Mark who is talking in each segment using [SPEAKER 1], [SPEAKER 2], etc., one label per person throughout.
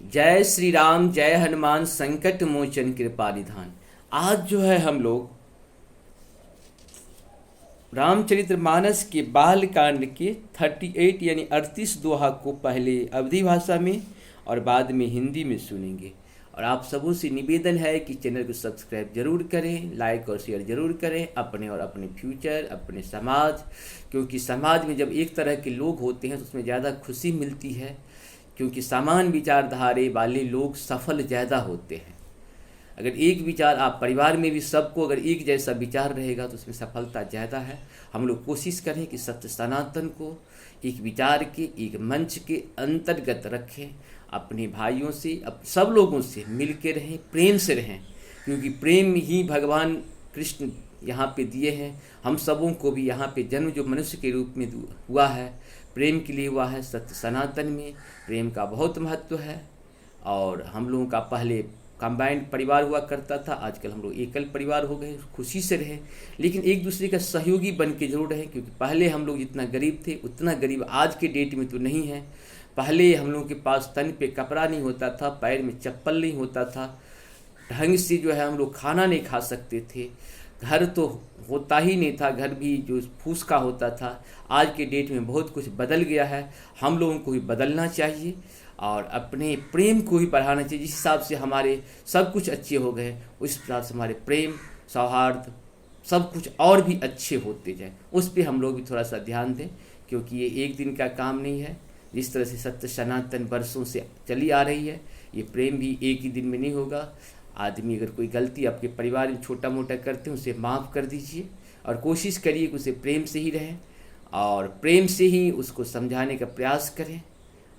[SPEAKER 1] जय श्री राम, जय हनुमान संकट मोचन कृपा निधान। आज जो है हम लोग रामचरितमानस के बाल कांड के 38 यानी 38 दोहा को पहले अवधी भाषा में और बाद में हिंदी में सुनेंगे। और आप सबों से निवेदन है कि चैनल को सब्सक्राइब जरूर करें, लाइक और शेयर जरूर करें अपने और अपने फ्यूचर, अपने समाज, क्योंकि समाज में जब एक तरह के लोग होते हैं तो उसमें ज़्यादा खुशी मिलती है, क्योंकि समान विचारधारे वाले लोग सफल ज़्यादा होते हैं। अगर एक विचार आप परिवार में भी सबको अगर एक जैसा विचार रहेगा तो उसमें सफलता ज़्यादा है। हम लोग कोशिश करें कि सत्य सनातन को एक विचार के एक मंच के अंतर्गत रखें, अपने भाइयों से सब लोगों से मिल के रहें, प्रेम से रहें, क्योंकि प्रेम ही भगवान कृष्ण यहाँ पे दिए हैं। हम सबों को भी यहाँ पे जन्म जो मनुष्य के रूप में हुआ है प्रेम के लिए हुआ है। सत्य सनातन में प्रेम का बहुत महत्व है। और हम लोगों का पहले कंबाइंड परिवार हुआ करता था, आजकल हम लोग एकल परिवार हो गए। खुशी से रहें, लेकिन एक दूसरे का सहयोगी बन के जरूर रहें, क्योंकि पहले हम लोग जितना गरीब थे उतना गरीब आज के डेट में तो नहीं है। पहले हम लोगों के पास तन पे कपड़ा नहीं होता था, पैर में चप्पल नहीं होता था, ढंग से जो है हम लोग खाना नहीं खा सकते थे, घर तो होता ही नहीं था, घर भी जो फूस का होता था। आज के डेट में बहुत कुछ बदल गया है, हम लोगों को भी बदलना चाहिए और अपने प्रेम को भी बढ़ाना चाहिए। जिस हिसाब से हमारे सब कुछ अच्छे हो गए उस हिसाब से हमारे प्रेम, सौहार्द, सब कुछ और भी अच्छे होते जाए, उस पर हम लोग भी थोड़ा सा ध्यान दें, क्योंकि ये एक दिन का काम नहीं है। जिस तरह से सत्य सनातन वर्षों से चली आ रही है, ये प्रेम भी एक ही दिन में नहीं होगा। आदमी अगर कोई गलती आपके परिवार में छोटा मोटा करते हैं उसे माफ़ कर दीजिए और कोशिश करिए कि उसे प्रेम से ही रहें और प्रेम से ही उसको समझाने का प्रयास करें।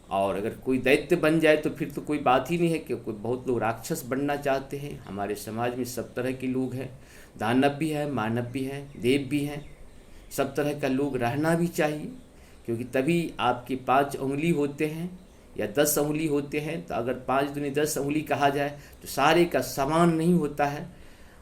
[SPEAKER 1] और अगर कोई दैत्य बन जाए तो फिर तो कोई बात ही नहीं है, कि कोई बहुत लोग राक्षस बनना चाहते हैं। हमारे समाज में सब तरह के लोग हैं, दानव भी है, मानव भी हैं, देव भी हैं। सब तरह का लोग रहना भी चाहिए, क्योंकि तभी आपके 5 उंगली होते हैं या 10 उंगली होते हैं। तो अगर 5 दूनी 10 उंगली कहा जाए तो सारे का समान नहीं होता है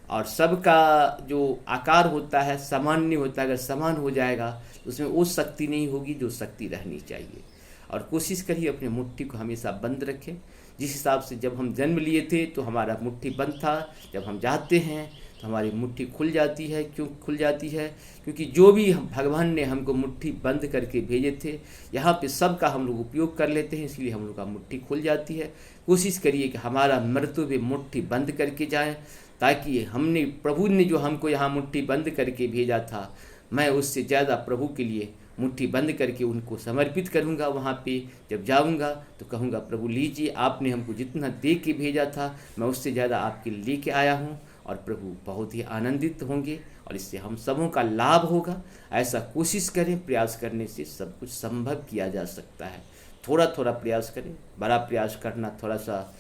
[SPEAKER 1] और सबका जो आकार होता है समान नहीं होता। अगर समान हो जाएगा तो उसमें वो शक्ति नहीं होगी जो शक्ति रहनी चाहिए। और कोशिश करिए अपने मुट्ठी को हमेशा बंद रखें। जिस हिसाब से जब हम जन्म लिए थे तो हमारा मुट्ठी बंद था, जब हम जाते हैं तो हमारी मुट्ठी खुल जाती है। क्यों खुल जाती है? क्योंकि जो भी भगवान ने हमको मुट्ठी बंद करके भेजे थे, यहाँ पे सब का हम लोग उपयोग कर लेते हैं, इसलिए हम लोग का मुट्ठी खुल जाती है। कोशिश करिए कि हमारा मृत्यु भी मुट्ठी बंद करके जाए, ताकि हमने प्रभु ने जो हमको यहाँ मुट्ठी बंद करके भेजा था, मैं उससे ज़्यादा प्रभु के लिए मुट्ठी बंद करके उनको समर्पित करूंगा। वहाँ पे जब जाऊंगा तो कहूँगा, प्रभु लीजिए, आपने हमको जितना दे के भेजा था मैं उससे ज़्यादा आपके लिए लेके आया हूँ। और प्रभु बहुत ही आनंदित होंगे और इससे हम सबों का लाभ होगा। ऐसा कोशिश करें, प्रयास करने से सब कुछ संभव किया जा सकता है। थोड़ा थोड़ा प्रयास करें, बड़ा प्रयास करना थोड़ा सा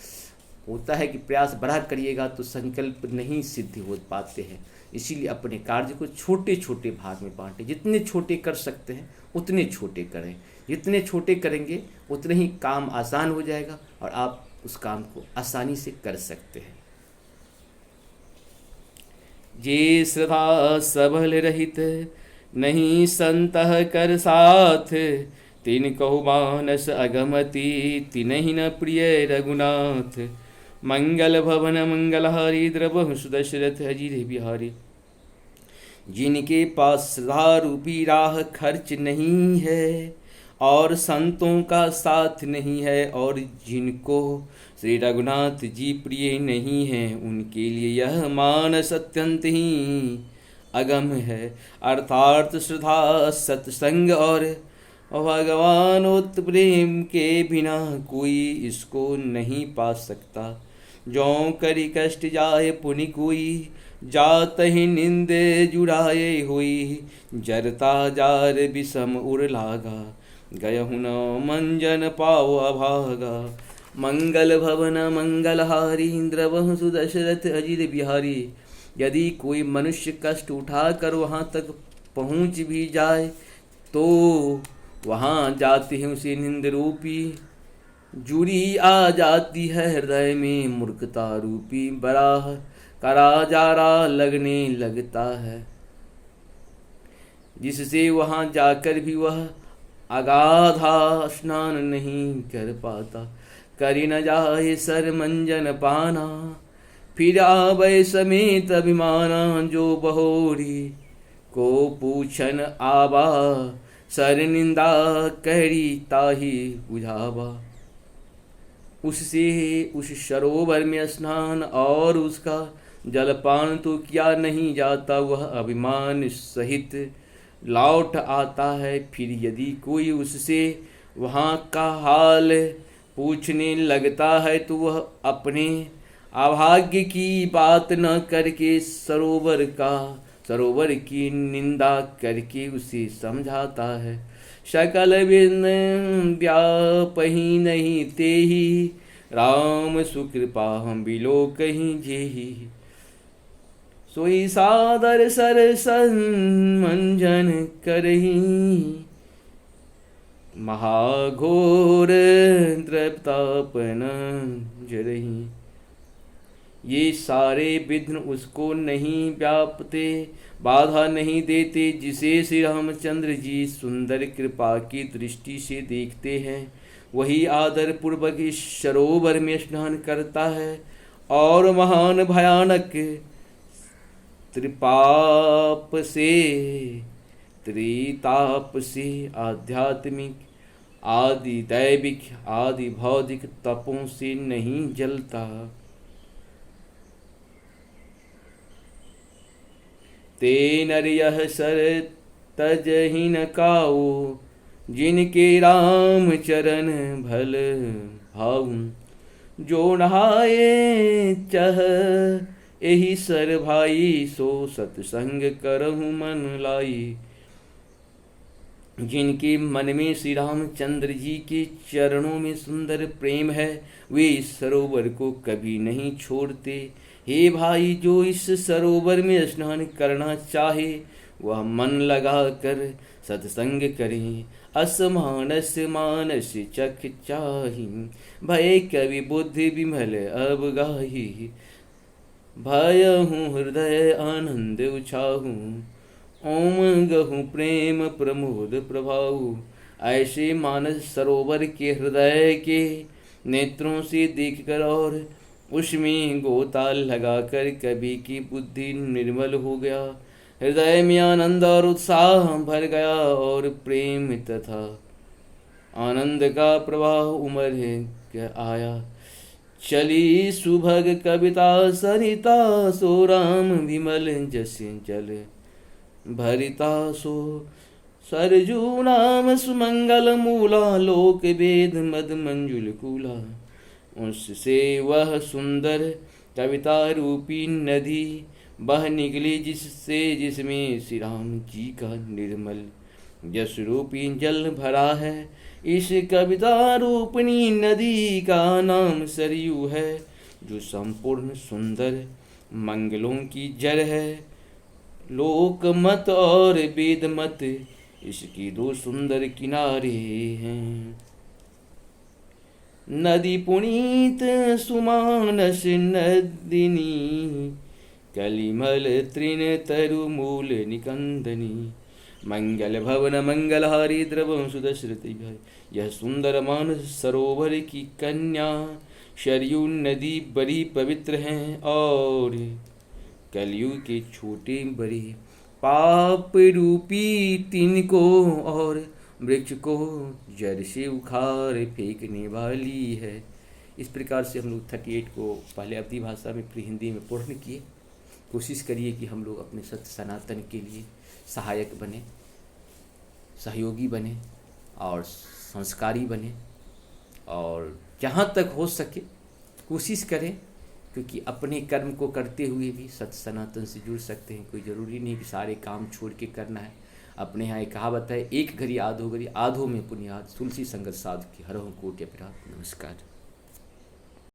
[SPEAKER 1] होता है कि प्रयास बड़ा करिएगा तो संकल्प नहीं सिद्ध हो पाते हैं। इसीलिए अपने कार्य को छोटे छोटे भाग में बांटें। जितने छोटे कर सकते हैं उतने छोटे करें। जितने छोटे करेंगे उतने ही काम आसान हो जाएगा और आप उस काम को आसानी से कर सकते हैं। जे श्रद्धा सबल रहित नहीं संतह कर साथ, तिन कहु मानस अगमति तिनहि न प्रिय रघुनाथ। मंगल भवन मंगलहारी द्रवहु सुदशरथ अजिर बिहारी। जिनके पास श्रद्धा रूपी राह खर्च नहीं है और संतों का साथ नहीं है, और जिनको श्री रघुनाथ जी प्रिय नहीं हैं, उनके लिए यह मानस अत्यंत ही अगम है। अर्थात श्रद्धा, सत्संग और भगवानोत प्रेम के बिना कोई इसको नहीं पा सकता। जो करी कष्ट जाए पुनि कोई, जात ही निंदे जुड़ाए हुई। जरता जार विषम उर लागा, गयहु न मंजन पाओ अभागा। मंगल भवन मंगलहारी द्रवहु सुदशरथ अजिर बिहारी। यदि कोई मनुष्य कष्ट उठाकर वहाँ तक पहुँच भी जाए तो वहाँ जाते हैं उसे निंद रूपी जुड़ी आ जाती है हृदय में मूर्खता रूपी बराह करा जारा लगने लगता है, जिससे वहाँ जाकर भी वह अगाधा स्नान नहीं कर पाता। करि न जाहे सर मंजन पाना, फिर आबै समेत अभिमाना, जो बहोरी को पूछन आबा, सर निंदा करी ताही बुझावा। उससे उस सरोवर में स्नान और उसका जलपान तो किया नहीं जाता, वह अभिमान सहित लौट आता है। फिर यदि कोई उससे वहाँ का हाल पूछने लगता है तो वह अपने अभाग्य की बात न करके सरोवर की निंदा करके उसे समझाता है। सकल बिन व्यापही नहीं तेहि, राम सुकृपा हम बिलो कहीं जेहि। सोई सादर सर संमंजन करही, महाघोर द्रवतापन जरही। ये सारे विघ्न उसको नहीं व्यापते, बाधा नहीं देते, जिसे श्री रामचंद्र जी सुंदर कृपा की दृष्टि से देखते हैं वही आदर पूर्वक इस सरोवर में स्नान करता है और महान भयानक त्रिताप से आध्यात्मिक आदि दैविक आदि भौतिक तपों से नहीं जलता। ते नर यह सर तजहि न काऊ, जिनके राम चरण भल भाऊ। जो नहाए चह एहि सर भाई, सो सत्संग करहु मन लाई। जिनके मन में श्री रामचंद्र जी के चरणों में सुंदर प्रेम है, वे इस सरोवर को कभी नहीं छोड़ते। हे भाई, जो इस सरोवर में स्नान करना चाहे वह मन लगा कर सत्संग करें। असमानस मानस चख चाहि, भय कवि बुद्धि विमल अब गाही। भयहूँ हृदय आनंद उछाहूँ, ओम गहूँ प्रेम प्रमोद प्रभाऊ। ऐसे मानस सरोवर के हृदय के नेत्रों से देखकर और उसमें गोता लगाकर कवि की बुद्धि निर्मल हो गया, हृदय में आनंद और उत्साह भर गया और प्रेम तथा आनंद का प्रवाह उमड़ के आया। चली सुभग कविता सरिता, सो राम विमल जस जल भरिता। सो सरजू नाम सुमंगल मूला, लोक वेद मद मंजुल कूला। उससे वह सुंदर कविता रूपी नदी बह निकली, जिसमें श्री राम जी का निर्मल यश रूपी जल भरा है। इस कविता रूपणी नदी का नाम सरयू है, जो संपूर्ण सुंदर मंगलों की जड़ है। लोक मत और वेद मत इसकी दो सुंदर किनारे हैं। नदी पुनीत सुमानस नदिनी, कलिमल तृण तरु मूल निकंदनी। मंगल भवन मंगलहारी द्रवं सुदश्रुति भय, यह सुंदर मानस सरोवर की कन्या सरयू नदी बड़ी पवित्र हैं और कलयुग के छोटे बड़े पाप रूपी तिनको और वृक्ष को जड़ से उखाड़ फेंकने वाली है। इस प्रकार से हम लोग 38 को पहले अवधी भाषा में फिर हिंदी में पूर्ण किए। कोशिश करिए कि हम लोग अपने सत्य सनातन के लिए सहायक बने, सहयोगी बने और संस्कारी बने, और जहाँ तक हो सके कोशिश करें, क्योंकि अपने कर्म को करते हुए भी सत्य सनातन से जुड़ सकते हैं। कोई ज़रूरी नहीं कि सारे काम छोड़ के करना है। अपने यहाँ एक कहावत है, एक घड़ी आधो घड़ी, आधो में पुण्याद, तुलसी संगत साधु की हरहु कोटि अपराध। नमस्कार।